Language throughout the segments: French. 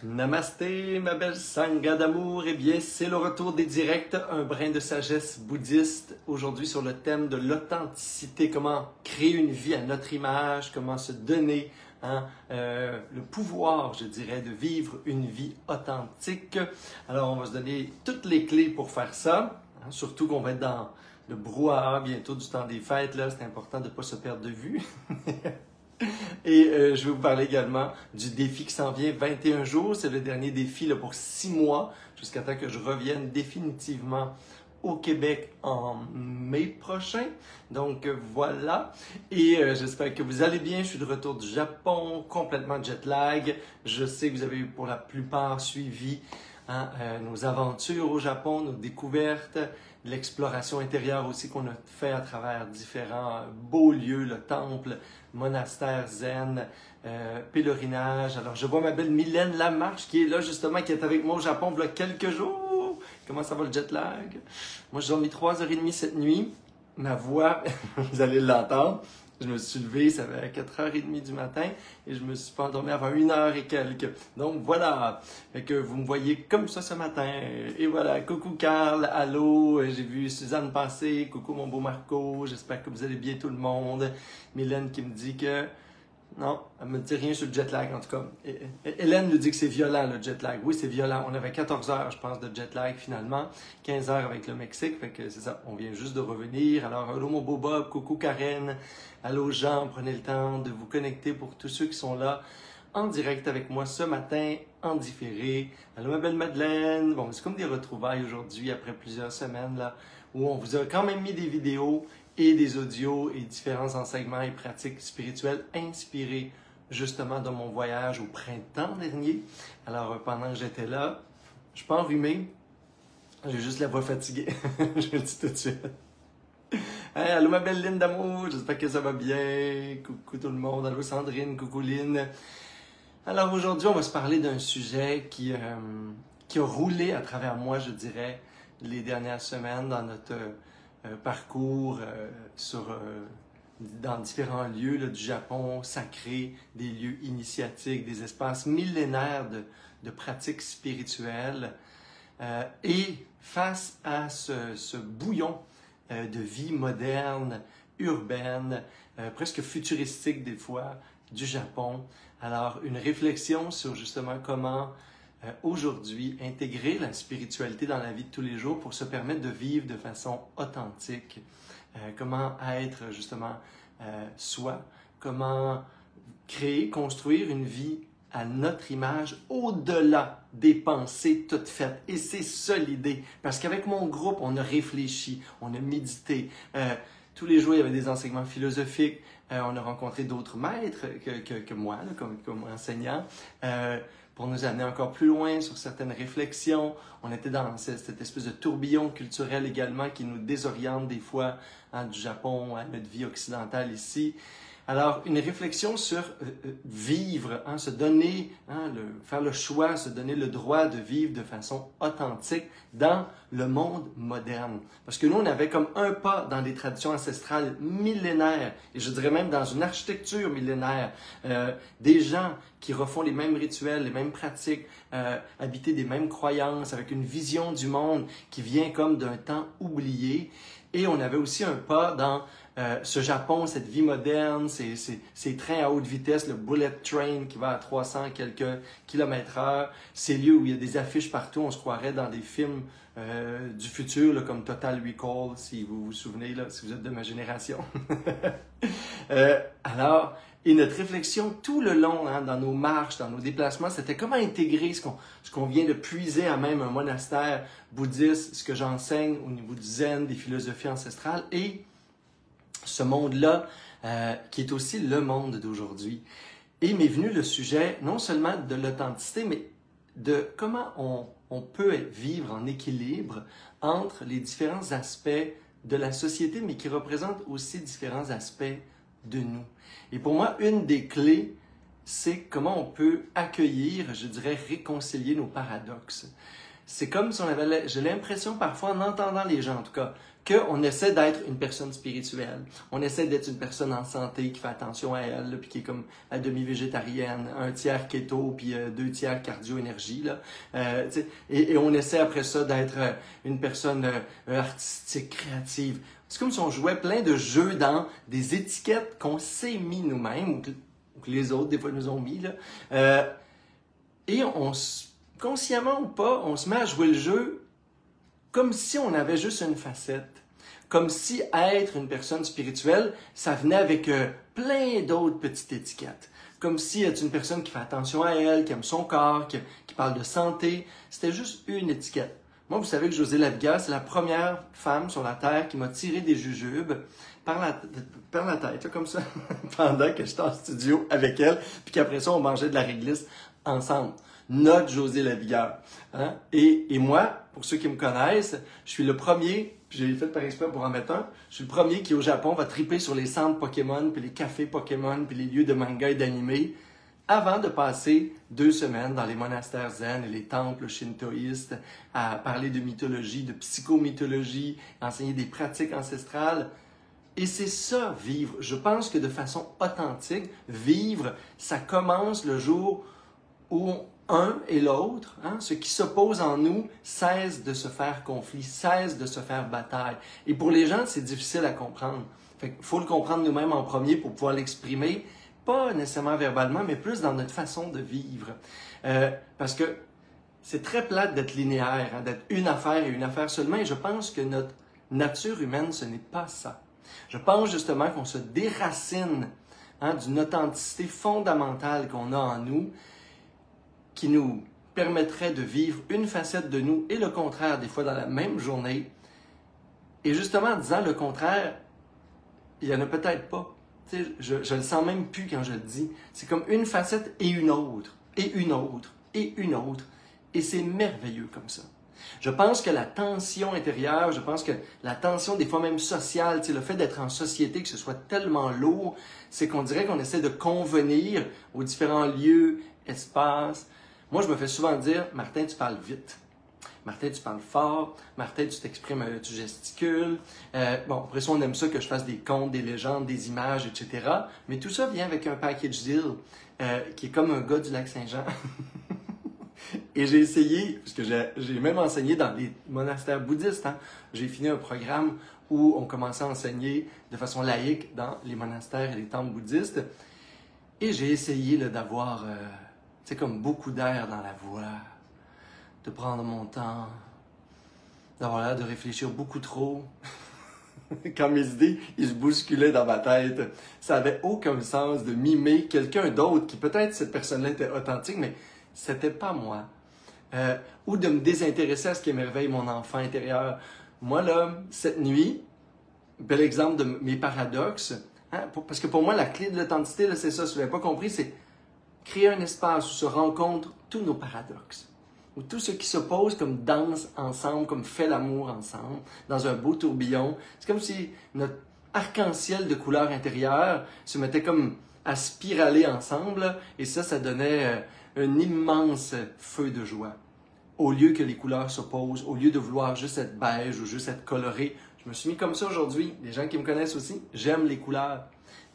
Namasté, ma belle sangha d'amour. Eh bien, c'est le retour des directs, un brin de sagesse bouddhiste. Aujourd'hui sur le thème de l'authenticité, comment créer une vie à notre image, comment se donner le pouvoir, je dirais, de vivre une vie authentique. Alors, on va se donner toutes les clés pour faire ça, surtout qu'on va être dans le brouhaha bientôt du temps des fêtes. Là, c'est important de ne pas se perdre de vue. Et je vais vous parler également du défi qui s'en vient, 21 jours. C'est le dernier défi là, pour 6 mois, jusqu'à temps que je revienne définitivement au Québec en mai prochain. Donc voilà. Et j'espère que vous allez bien. Je suis de retour du Japon, complètement jet lag. Je sais que vous avez pour la plupart suivi nos aventures au Japon, nos découvertes, l'exploration intérieure aussi qu'on a fait à travers différents beaux lieux, le temple, monastère zen, pèlerinage. Alors je vois ma belle Mylène Lamarche qui est là justement, qui est avec moi au Japon il y a quelques jours. Comment ça va le jet lag? Moi j'ai dormi 3h30 cette nuit. Ma voix, vous allez l'entendre. Je me suis levé, ça va à 4h30 du matin et je me suis pas endormi avant 1h et quelques. Donc voilà, fait que vous me voyez comme ça ce matin. Et voilà, coucou Carl, allô, j'ai vu Suzanne passer, coucou mon beau Marco, j'espère que vous allez bien tout le monde. Mylène qui me dit que... Non, elle me dit rien sur le jet lag en tout cas. Hélène nous dit que c'est violent le jet lag. Oui, c'est violent. On avait 14 heures, je pense, de jet lag finalement. 15 heures avec le Mexique. Fait que c'est ça, on vient juste de revenir. Alors, allô mon beau Bob, coucou Karen. Allô Jean, prenez le temps de vous connecter pour tous ceux qui sont là en direct avec moi ce matin, en différé. Allô ma belle Madeleine. Bon, c'est comme des retrouvailles aujourd'hui après plusieurs semaines là, où on vous a quand même mis des vidéos et des audios et différents enseignements et pratiques spirituelles inspirés justement de mon voyage au printemps dernier. Alors pendant que j'étais là, je suis pas enrhumé, j'ai juste la voix fatiguée, je le dis tout de suite. Hey, allô ma belle Lynn d'amour, j'espère que ça va bien. Coucou tout le monde, allô Sandrine, coucou Lynn. Alors aujourd'hui, on va se parler d'un sujet qui a roulé à travers moi, je dirais, les dernières semaines dans notre parcours dans différents lieux là, du Japon sacré, des lieux initiatiques, des espaces millénaires de pratiques spirituelles. Et face à ce bouillon de vie moderne, urbaine, presque futuristique des fois, du Japon, alors une réflexion sur justement comment aujourd'hui, intégrer la spiritualité dans la vie de tous les jours pour se permettre de vivre de façon authentique. Comment être justement soi, comment créer, construire une vie à notre image au-delà des pensées toutes faites. Et c'est ça l'idée. Parce qu'avec mon groupe, on a réfléchi, on a médité. Tous les jours, il y avait des enseignements philosophiques. On a rencontré d'autres maîtres que moi, là, comme enseignant. Pour nous amener encore plus loin sur certaines réflexions. On était dans cette espèce de tourbillon culturel également qui nous désoriente des fois du Japon à notre vie occidentale ici. Alors, une réflexion sur vivre, se donner, faire le choix, se donner le droit de vivre de façon authentique dans le monde moderne. Parce que nous, on avait comme un pas dans des traditions ancestrales millénaires, et je dirais même dans une architecture millénaire, des gens qui refont les mêmes rituels, les mêmes pratiques, habiter des mêmes croyances, avec une vision du monde qui vient comme d'un temps oublié. Et on avait aussi un pas dans ce Japon, cette vie moderne, ces trains à haute vitesse, le bullet train qui va à 300 quelques km/h, ces lieux où il y a des affiches partout, on se croirait dans des films du futur, là, comme Total Recall, si vous vous souvenez, là, si vous êtes de ma génération. Alors, et notre réflexion tout le long, dans nos marches, dans nos déplacements, c'était comment intégrer ce qu'on vient de puiser à même un monastère bouddhiste, ce que j'enseigne au niveau du zen, des philosophies ancestrales, et ce monde-là, qui est aussi le monde d'aujourd'hui. Et m'est venu le sujet, non seulement de l'authenticité, mais de comment on peut vivre en équilibre entre les différents aspects de la société, mais qui représentent aussi différents aspects de nous. Et pour moi, une des clés, c'est comment on peut accueillir, je dirais, réconcilier nos paradoxes. C'est comme si on avait, j'ai l'impression parfois en entendant les gens en tout cas, qu'on essaie d'être une personne spirituelle. On essaie d'être une personne en santé qui fait attention à elle, là, puis qui est comme à demi-végétarienne, un tiers keto, puis 2 tiers cardio-énergie. Là. Et on essaie après ça d'être une personne artistique, créative. C'est comme si on jouait plein de jeux dans des étiquettes qu'on s'est mis nous-mêmes, ou que les autres, des fois, nous ont mis. Là. Et consciemment ou pas, on se met à jouer le jeu comme si on avait juste une facette. Comme si être une personne spirituelle, ça venait avec plein d'autres petites étiquettes. Comme si être une personne qui fait attention à elle, qui aime son corps, qui parle de santé, c'était juste une étiquette. Moi, vous savez que Josée Lavigueur, c'est la première femme sur la Terre qui m'a tiré des jujubes par la tête, là, comme ça, pendant que j'étais en studio avec elle, puis qu'après ça, on mangeait de la réglisse ensemble. Notre Josée Lavigueur. Hein? Et moi, pour ceux qui me connaissent, je suis le premier, puis j'ai fait par exprès pour en mettre un, je suis le premier qui au Japon va triper sur les centres Pokémon, puis les cafés Pokémon, puis les lieux de manga et d'animé, avant de passer 2 semaines dans les monastères zen et les temples shintoïstes à parler de mythologie, de psychomythologie, enseigner des pratiques ancestrales. Et c'est ça, vivre. Je pense que de façon authentique, vivre, ça commence le jour où un et l'autre, hein, ce qui s'oppose en nous, cesse de se faire conflit, cesse de se faire bataille. Et pour les gens, c'est difficile à comprendre. Fait qu'il faut le comprendre nous-mêmes en premier pour pouvoir l'exprimer, pas nécessairement verbalement, mais plus dans notre façon de vivre. Parce que c'est très plate d'être linéaire, hein, d'être une affaire et une affaire seulement, et je pense que notre nature humaine, ce n'est pas ça. Je pense justement qu'on se déracine d'une authenticité fondamentale qu'on a en nous, qui nous permettrait de vivre une facette de nous et le contraire, des fois dans la même journée. Et justement, en disant le contraire, il n'y en a peut-être pas. Je le sens même plus quand je le dis. C'est comme une facette et une autre, et une autre, et une autre. Et c'est merveilleux comme ça. Je pense que la tension intérieure, je pense que la tension des fois même sociale, le fait d'être en société, que ce soit tellement lourd, c'est qu'on dirait qu'on essaie de convenir aux différents lieux, espaces. Moi, je me fais souvent dire, Martin, tu parles vite. Martin, tu parles fort. Martin, tu t'exprimes, tu gesticules. Bon, après ça, on aime ça que je fasse des contes, des légendes, des images, etc. Mais tout ça vient avec un package deal qui est comme un gars du Lac-Saint-Jean. Et j'ai essayé, parce que j'ai même enseigné dans les monastères bouddhistes. Hein. J'ai fini un programme où on commençait à enseigner de façon laïque dans les monastères et les temples bouddhistes. Et j'ai essayé d'avoir... c'est comme beaucoup d'air dans la voix, de prendre mon temps, d'avoir l'air de réfléchir beaucoup trop. Quand mes idées, ils se bousculaient dans ma tête, ça avait aucun sens de mimer quelqu'un d'autre qui peut-être cette personne-là était authentique, mais c'était pas moi. Ou de me désintéresser à ce qui émerveille mon enfant intérieur. Moi, là, cette nuit, bel exemple de mes paradoxes, hein, parce que pour moi, la clé de l'authenticité, c'est ça, si vous n'avez pas compris, c'est créer un espace où se rencontrent tous nos paradoxes, où tout ce qui s'oppose comme danse ensemble, comme fait l'amour ensemble, dans un beau tourbillon. C'est comme si notre arc-en-ciel de couleurs intérieures se mettait comme à spiraler ensemble, et ça donnait un immense feu de joie. Au lieu que les couleurs s'opposent, au lieu de vouloir juste être beige ou juste être coloré, je me suis mis comme ça aujourd'hui. Les gens qui me connaissent aussi, j'aime les couleurs.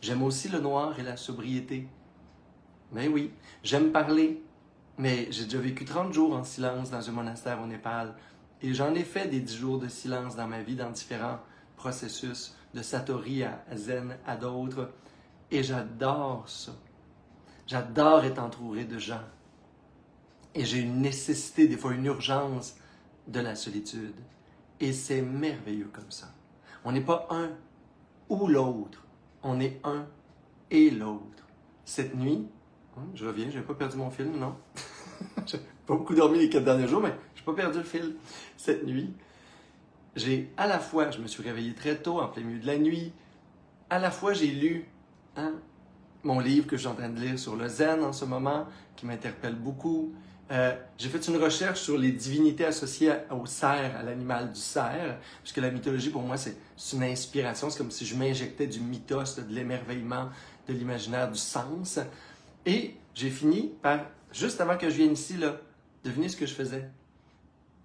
J'aime aussi le noir et la sobriété. Mais oui, j'aime parler, mais j'ai déjà vécu 30 jours en silence dans un monastère au Népal. Et j'en ai fait des 10 jours de silence dans ma vie, dans différents processus, de Satori à Zen à d'autres. Et j'adore ça. J'adore être entouré de gens. Et j'ai une nécessité, des fois une urgence de la solitude. Et c'est merveilleux comme ça. On n'est pas un ou l'autre. On est un et l'autre. Cette nuit, je reviens, je n'ai pas perdu mon fil, non? J'ai pas beaucoup dormi les 4 derniers jours, mais je n'ai pas perdu le fil. Cette nuit, j'ai à la fois, je me suis réveillé très tôt, en plein milieu de la nuit, à la fois j'ai lu mon livre que je suis en train de lire sur le zen en ce moment, qui m'interpelle beaucoup. J'ai fait une recherche sur les divinités associées au cerf, à l'animal du cerf, puisque la mythologie, pour moi, c'est une inspiration. C'est comme si je m'injectais du mythos, de l'émerveillement, de l'imaginaire, du sens. Et j'ai fini par, juste avant que je vienne ici, là, devinez ce que je faisais.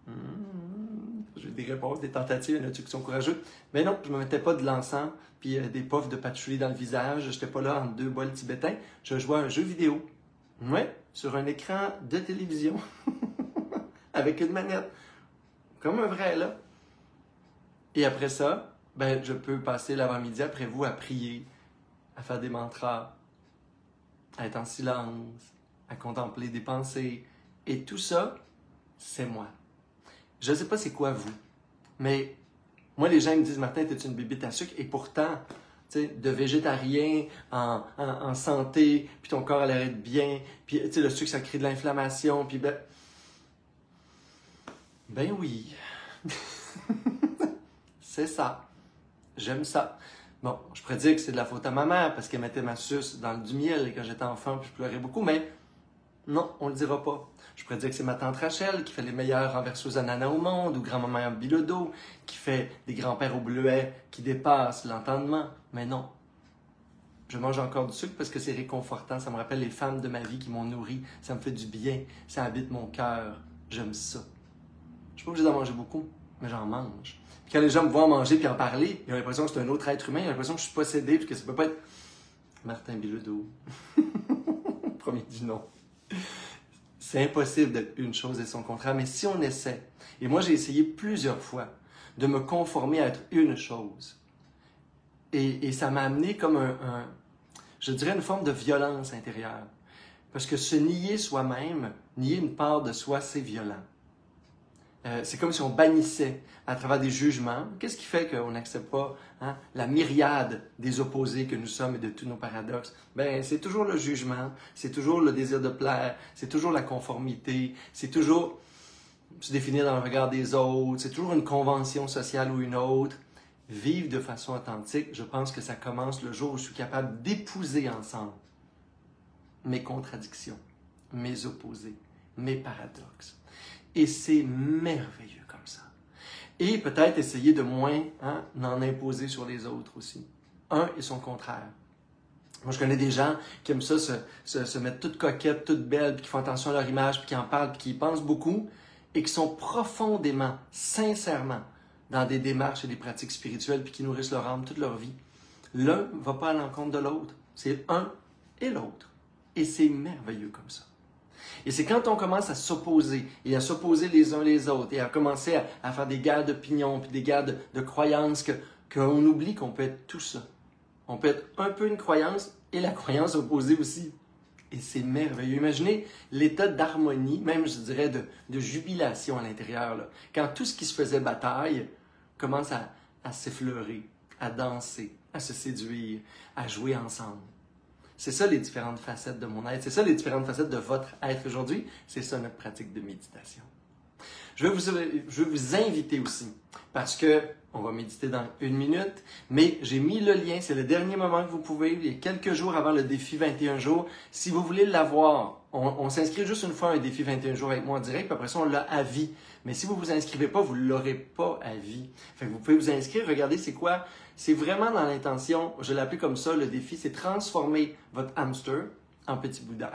Je vais des réponses, des tentatives, il y en a qui sont courageux. Mais non, je ne me mettais pas de l'encens puis des puffs de patchouli dans le visage. Je n'étais pas là entre deux bols tibétains. Je jouais à un jeu vidéo. Ouais, sur un écran de télévision. Avec une manette. Comme un vrai, là. Et après ça, ben, je peux passer l'avant-midi après vous à prier, à faire des mantras, à être en silence, à contempler des pensées. Et tout ça, c'est moi. Je ne sais pas c'est quoi vous, mais moi, les gens me disent « Martin, t'es une bébite à sucre » et pourtant, tu sais, de végétarien, en santé, puis ton corps a l'air d'être bien, puis tu sais, le sucre, ça crée de l'inflammation, puis ben oui, c'est ça, j'aime ça. Bon, je pourrais dire que c'est de la faute à ma mère parce qu'elle mettait ma suce dans du miel et quand j'étais enfant, puis je pleurais beaucoup, mais non, on le dira pas. Je pourrais dire que c'est ma tante Rachel qui fait les meilleurs renverseuses ananas au monde, ou grand-maman Bilodeau qui fait des grands-pères au bleuet qui dépassent l'entendement. Mais non. Je mange encore du sucre parce que c'est réconfortant. Ça me rappelle les femmes de ma vie qui m'ont nourri. Ça me fait du bien. Ça habite mon cœur. J'aime ça. Je suis pas obligé d'en manger beaucoup, mais j'en mange. Puis quand les gens me voient manger puis en parler, ils ont l'impression que c'est un autre être humain. Ils ont l'impression que je suis possédé puis que ça peut pas être Martin Bilodeau. Premier du nom. C'est impossible d'être une chose et son contraire, mais si on essaie, et moi j'ai essayé plusieurs fois de me conformer à être une chose, et ça m'a amené comme je dirais une forme de violence intérieure. Parce que se nier soi-même, nier une part de soi, c'est violent. C'est comme si on bannissait à travers des jugements. Qu'est-ce qui fait qu'on n'accepte pas la myriade des opposés que nous sommes et de tous nos paradoxes? Ben, c'est toujours le jugement, c'est toujours le désir de plaire, c'est toujours la conformité, c'est toujours se définir dans le regard des autres, c'est toujours une convention sociale ou une autre. Vivre de façon authentique, je pense que ça commence le jour où je suis capable d'épouser ensemble mes contradictions, mes opposés, mes paradoxes. Et c'est merveilleux comme ça. Et peut-être essayer de moins en imposer sur les autres aussi. Un et son contraire. Moi, je connais des gens qui aiment ça, se mettre toutes coquettes, toutes belles, puis qui font attention à leur image, puis qui en parlent, puis qui y pensent beaucoup, et qui sont profondément, sincèrement, dans des démarches et des pratiques spirituelles, puis qui nourrissent leur âme toute leur vie. L'un ne va pas à l'encontre de l'autre. C'est un et l'autre. Et c'est merveilleux comme ça. Et c'est quand on commence à s'opposer, et à s'opposer les uns les autres, et à commencer à faire des guerres d'opinion, puis des guerres de croyances, qu'on oublie qu'on peut être tout ça. On peut être un peu une croyance, et la croyance opposée aussi. Et c'est merveilleux. Imaginez l'état d'harmonie, même je dirais de jubilation à l'intérieur, là. Quand tout ce qui se faisait bataille commence à s'effleurer, à danser, à se séduire, à jouer ensemble. C'est ça les différentes facettes de mon être. C'est ça les différentes facettes de votre être aujourd'hui. C'est ça notre pratique de méditation. Je vais vous inviter aussi, parce que on va méditer dans 1 minute, mais j'ai mis le lien, c'est le dernier moment que vous pouvez, il y a quelques jours avant le défi 21 jours. Si vous voulez l'avoir, on s'inscrit juste une fois à un défi 21 jours avec moi en direct, puis après ça, on l'a à vie. Mais si vous ne vous inscrivez pas, vous ne l'aurez pas à vie. Fait que vous pouvez vous inscrire, regardez c'est quoi. C'est vraiment dans l'intention, je l'appelle comme ça, le défi, c'est transformer votre hamster en petit Bouddha.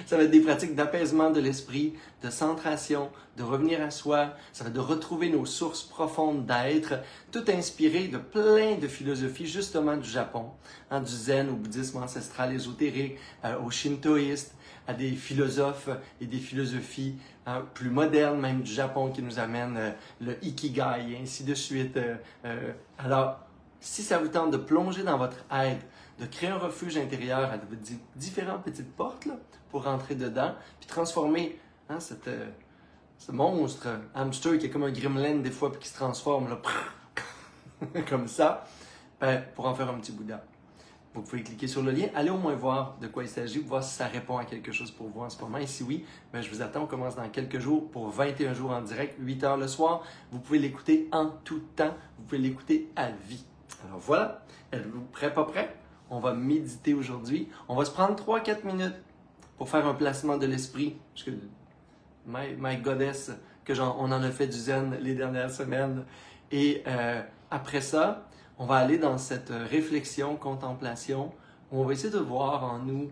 Ça va être des pratiques d'apaisement de l'esprit, de centration, de revenir à soi. Ça va être de retrouver nos sources profondes d'être, tout inspiré de plein de philosophies, justement du Japon, du zen, au bouddhisme ancestral ésotérique, au shintoïste, à des philosophes et des philosophies plus modernes, même du Japon, qui nous amènent le ikigai et ainsi de suite. Alors, si ça vous tente de plonger dans votre être, de créer un refuge intérieur à différentes petites portes là, pour rentrer dedans, puis transformer ce monstre hamster qui est comme un gremlin des fois, puis qui se transforme là, comme ça, pour en faire un petit Bouddha. Vous pouvez cliquer sur le lien, allez au moins voir de quoi il s'agit, voir si ça répond à quelque chose pour vous en ce moment. Et si oui, je vous attends, on commence dans quelques jours pour 21 jours en direct, 8 heures le soir. Vous pouvez l'écouter en tout temps, vous pouvez l'écouter à vie. Alors voilà, êtes-vous prêts, pas prêts? On va méditer aujourd'hui. On va se prendre 3-4 minutes pour faire un placement de l'esprit. Parce que, my goddess, on en a fait du zen les dernières semaines. Et après ça, on va aller dans cette réflexion, contemplation, où on va essayer de voir en nous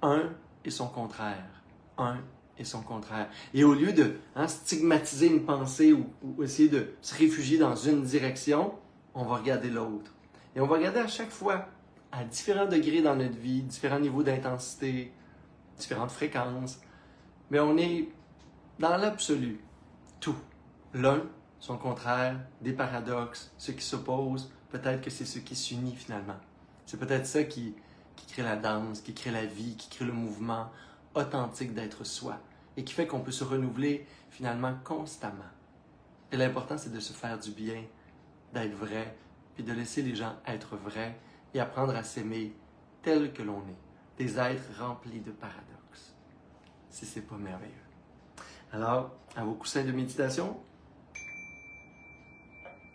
un et son contraire. Un et son contraire. Et au lieu de stigmatiser une pensée ou essayer de se réfugier dans une direction, on va regarder l'autre. Et on va regarder à chaque fois, à différents degrés dans notre vie, différents niveaux d'intensité, différentes fréquences, mais on est dans l'absolu, tout. L'un, son contraire, des paradoxes, ce qui s'oppose, peut-être que c'est ce qui s'unit finalement. C'est peut-être ça qui crée la danse, qui crée la vie, qui crée le mouvement authentique d'être soi et qui fait qu'on peut se renouveler finalement constamment. Et l'important, c'est de se faire du bien, d'être vrai, puis de laisser les gens être vrais et apprendre à s'aimer tel que l'on est, des êtres remplis de paradoxes. Si c'est pas merveilleux. Alors, à vos coussins de méditation,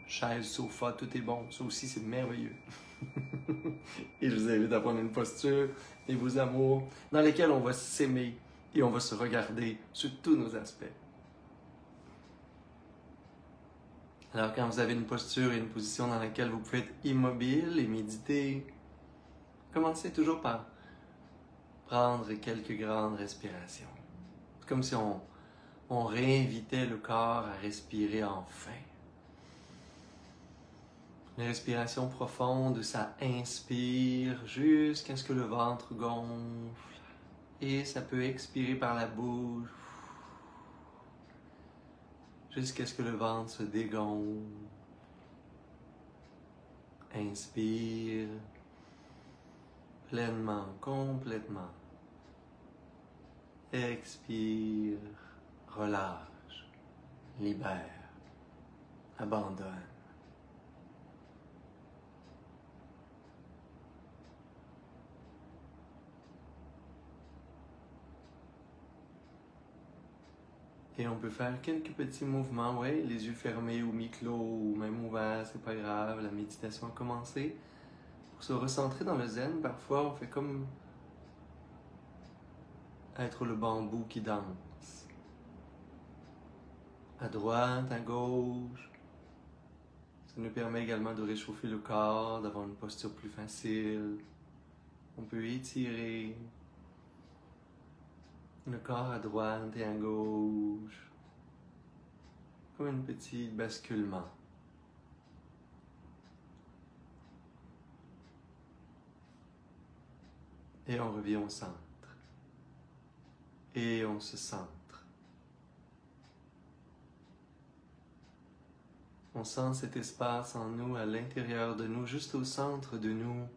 chaise, sofa, tout est bon. Ça aussi, c'est merveilleux. Et je vous invite à prendre une posture et vos amours dans lesquels on va s'aimer et on va se regarder sur tous nos aspects. Alors, quand vous avez une posture et une position dans laquelle vous pouvez être immobile et méditer, commencez toujours par prendre quelques grandes respirations. C'est comme si on réinvitait le corps à respirer enfin. Une respiration profonde, ça inspire jusqu'à ce que le ventre gonfle et ça peut expirer par la bouche jusqu'à ce que le ventre se dégonfle. Inspire pleinement, complètement. Expire, relâche, libère, abandonne. Et on peut faire quelques petits mouvements, ouais, les yeux fermés ou mi-clos ou même ouverts, c'est pas grave, la méditation a commencé. Pour se recentrer dans le zen, parfois on fait comme être le bambou qui danse. À droite, à gauche. Ça nous permet également de réchauffer le corps, d'avoir une posture plus facile. On peut étirer le corps à droite et à gauche, comme un petit basculement. Et on revient au centre. Et on se centre. On sent cet espace en nous, à l'intérieur de nous, juste au centre de nous,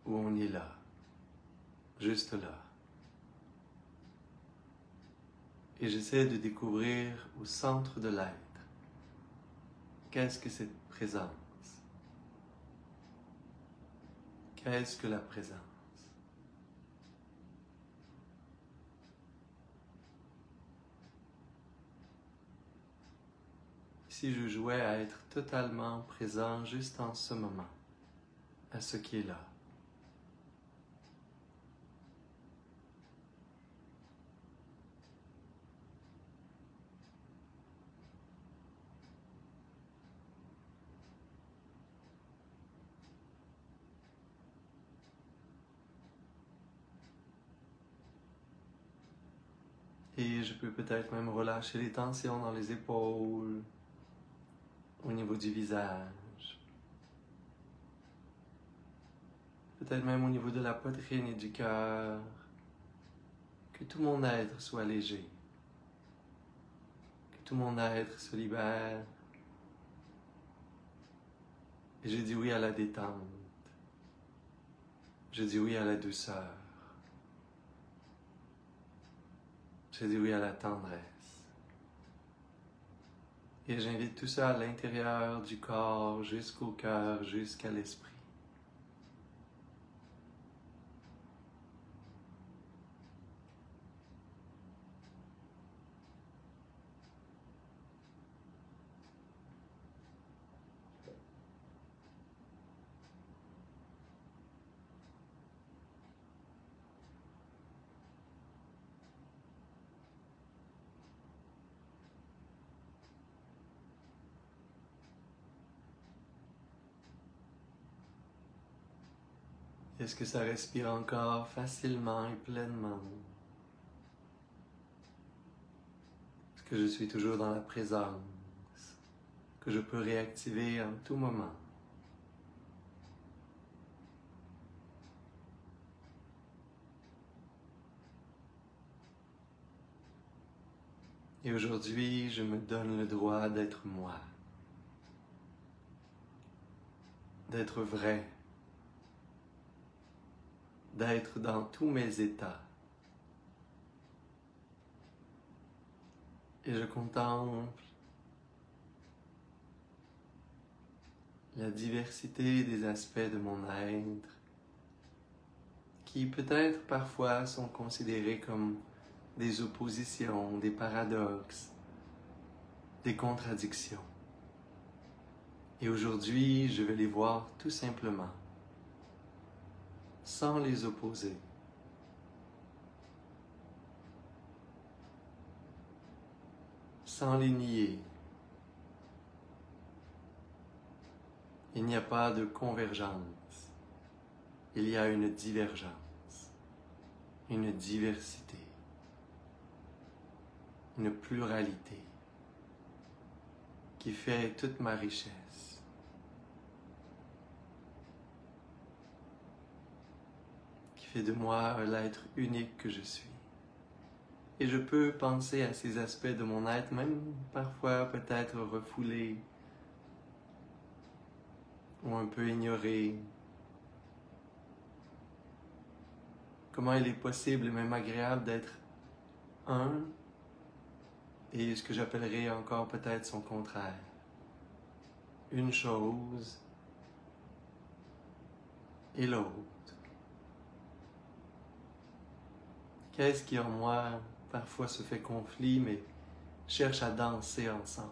où on est là, juste là. Et j'essaie de découvrir au centre de l'être, qu'est-ce que cette présence? Qu'est-ce que la présence? Si je jouais à être totalement présent juste en ce moment, à ce qui est là. Et je peux peut-être même relâcher les tensions dans les épaules, au niveau du visage. Peut-être même au niveau de la poitrine et du cœur. Que tout mon être soit léger. Que tout mon être se libère. Et je dis oui à la détente. Je dis oui à la douceur. Je dis oui à la tendresse. Et j'invite tout ça à l'intérieur du corps, jusqu'au cœur, jusqu'à l'esprit. Est-ce que ça respire encore facilement et pleinement? que je suis toujours dans la présence, que je peux réactiver en tout moment. Et aujourd'hui, je me donne le droit d'être moi, d'être vrai, d'être dans tous mes états. Et je contemple la diversité des aspects de mon être qui peut-être parfois sont considérés comme des oppositions, des paradoxes, des contradictions. Et aujourd'hui, je vais les voir tout simplement, sans les opposer. Sans les nier. Il n'y a pas de convergence, il y a une divergence, une diversité, une pluralité qui fait toute ma richesse. Qui fait de moi l'être unique que je suis. Et je peux penser à ces aspects de mon être, même parfois peut-être refoulés ou un peu ignorés. Comment il est possible et même agréable d'être un et ce que j'appellerais encore peut-être son contraire. Une chose et l'autre. Qu'est-ce qui en moi parfois se fait conflit mais cherche à danser ensemble?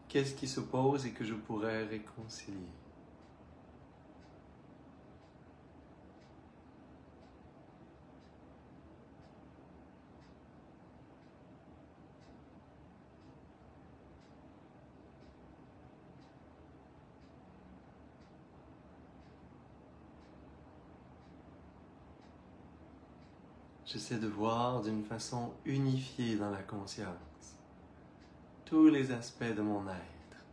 Qu'est-ce qui s'oppose et que je pourrais réconcilier? J'essaie de voir d'une façon unifiée dans la conscience tous les aspects de mon être.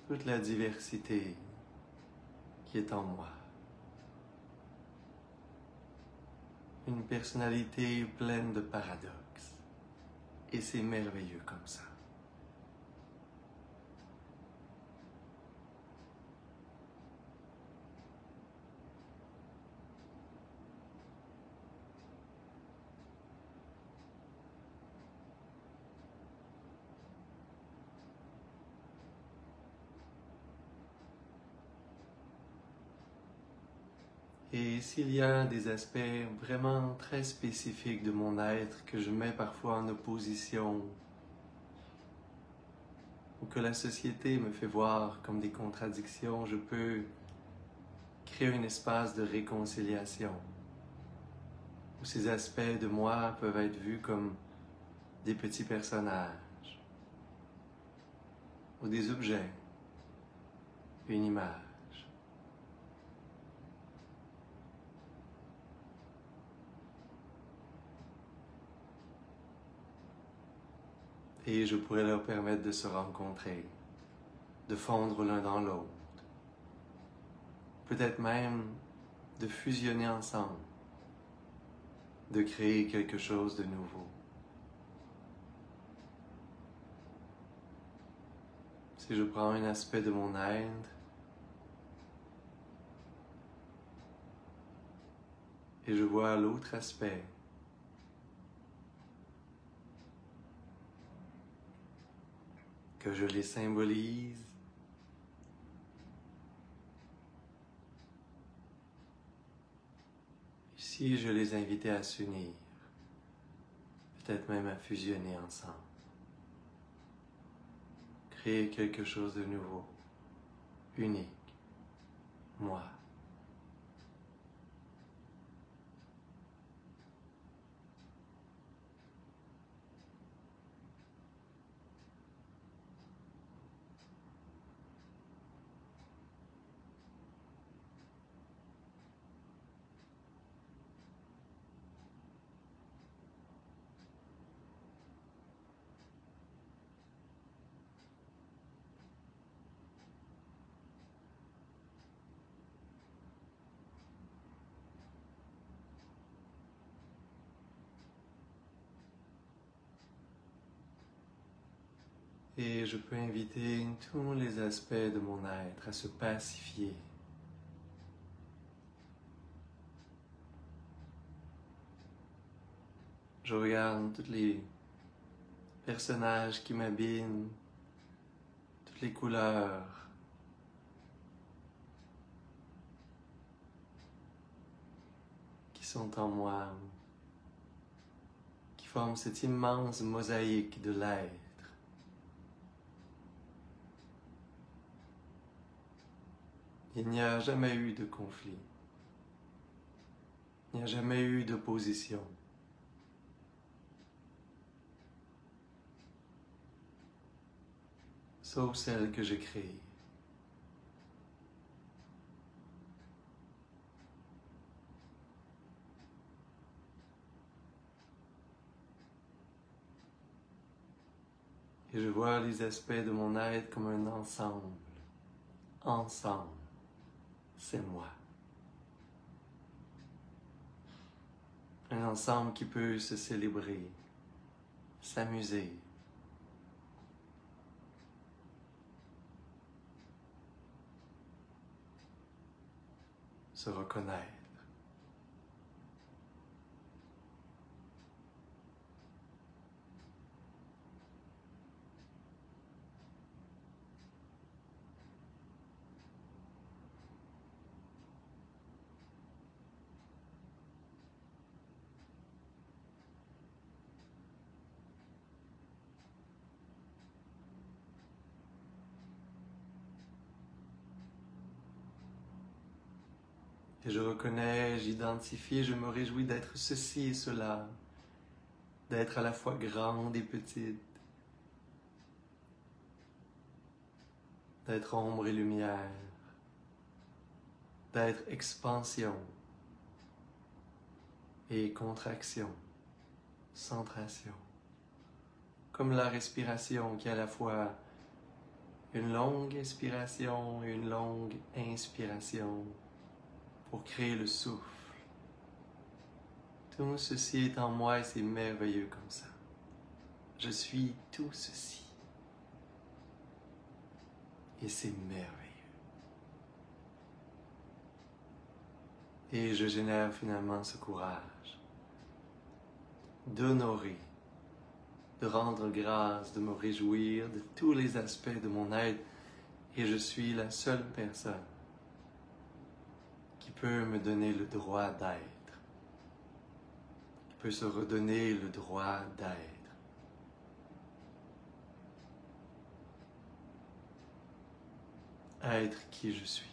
Toute la diversité qui est en moi. Une personnalité pleine de paradoxes. Et c'est merveilleux comme ça. Et s'il y a des aspects vraiment très spécifiques de mon être que je mets parfois en opposition ou que la société me fait voir comme des contradictions, je peux créer un espace de réconciliation où ces aspects de moi peuvent être vus comme des petits personnages ou des objets, une image. Et je pourrais leur permettre de se rencontrer, de fondre l'un dans l'autre, peut-être même de fusionner ensemble, de créer quelque chose de nouveau. Si je prends un aspect de mon être et je vois l'autre aspect, que je les symbolise, si je les invitais à s'unir, peut-être même à fusionner ensemble, créer quelque chose de nouveau, unique, moi. Et je peux inviter tous les aspects de mon être à se pacifier. Je regarde tous les personnages qui m'habillent, toutes les couleurs. Qui sont en moi, qui forment cette immense mosaïque de l'être. Il n'y a jamais eu de conflit. Il n'y a jamais eu d'opposition. Sauf celle que j'ai créée. Et je vois les aspects de mon être comme un ensemble. Ensemble, c'est moi. Un ensemble qui peut se célébrer, s'amuser, se reconnaître. Et je reconnais, j'identifie, je me réjouis d'être ceci et cela, d'être à la fois grande et petite, d'être ombre et lumière, d'être expansion et contraction, centration, comme la respiration qui est à la fois une longue expiration et une longue inspiration, pour créer le souffle. Tout ceci est en moi et c'est merveilleux comme ça. Je suis tout ceci. Et c'est merveilleux. Et je génère finalement ce courage d'honorer, de rendre grâce, de me réjouir de tous les aspects de mon être. Et je suis la seule personne qui peut me donner le droit d'être, qui peut se redonner le droit d'être. Être qui je suis.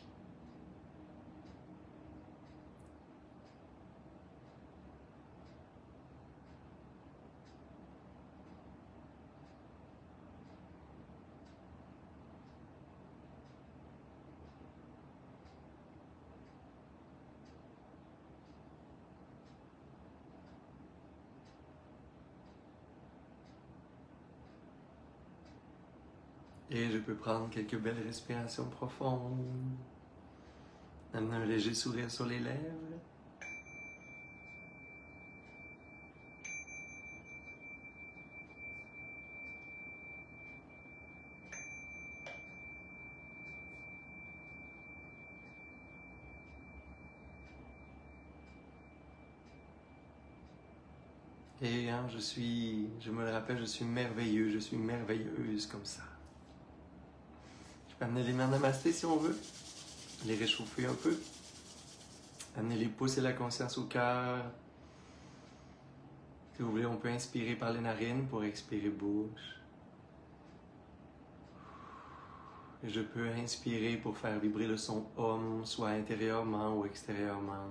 Et je peux prendre quelques belles respirations profondes, amener un léger sourire sur les lèvres. Et je me le rappelle, je suis merveilleux, je suis merveilleuse comme ça. Je peux amener les mains namasté si on veut, les réchauffer un peu. Amener les pouces et la conscience au cœur. Si vous voulez, on peut inspirer par les narines pour expirer bouche. Et je peux inspirer pour faire vibrer le son Om, soit intérieurement ou extérieurement.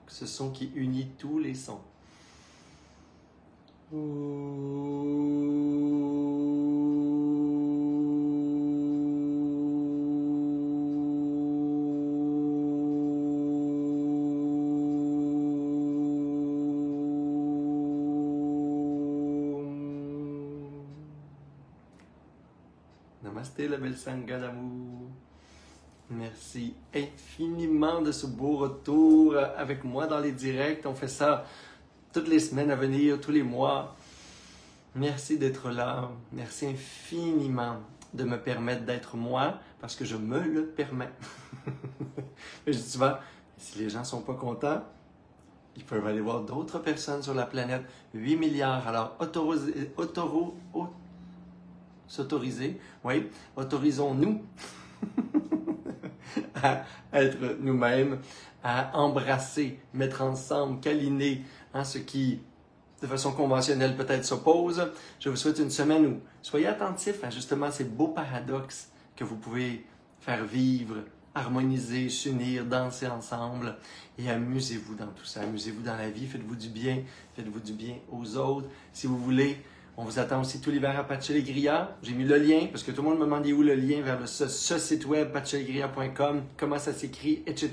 Ce son qui unit tous les sons. Namasté, la belle Sangha d'amour. Merci infiniment de ce beau retour avec moi dans les directs. On fait ça toutes les semaines à venir, tous les mois. Merci d'être là. Merci infiniment de me permettre d'être moi parce que je me le permets. Je dis souvent, si les gens ne sont pas contents, ils peuvent aller voir d'autres personnes sur la planète. 8 milliards. Alors, autorisons-nous à être nous-mêmes, à embrasser, mettre ensemble, câliner ce qui, de façon conventionnelle, peut-être s'oppose. Je vous souhaite une semaine où soyez attentifs à justement ces beaux paradoxes que vous pouvez faire vivre, harmoniser, s'unir, danser ensemble et amusez-vous dans tout ça. Amusez-vous dans la vie, faites-vous du bien aux autres. Si vous voulez, on vous attend aussi tout l'hiver à Patchouli-Gria. J'ai mis le lien parce que tout le monde me demandait où le lien vers ce site web, patchouligria.com, comment ça s'écrit, etc.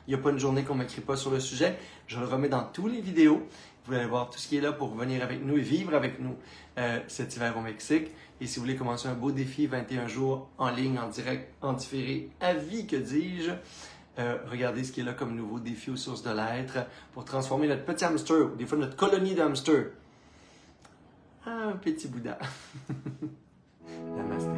Il n'y a pas une journée qu'on ne m'écrit pas sur le sujet. Je le remets dans tous les vidéos. Vous allez voir tout ce qui est là pour venir avec nous et vivre avec nous cet hiver au Mexique. Et si vous voulez commencer un beau défi, 21 jours en ligne, en direct, en différé, à vie, que dis-je, regardez ce qui est là comme nouveau défi aux sources de l'être pour transformer notre petit hamster, ou des fois notre colonie d'hamster, en un petit Bouddha. Namaste.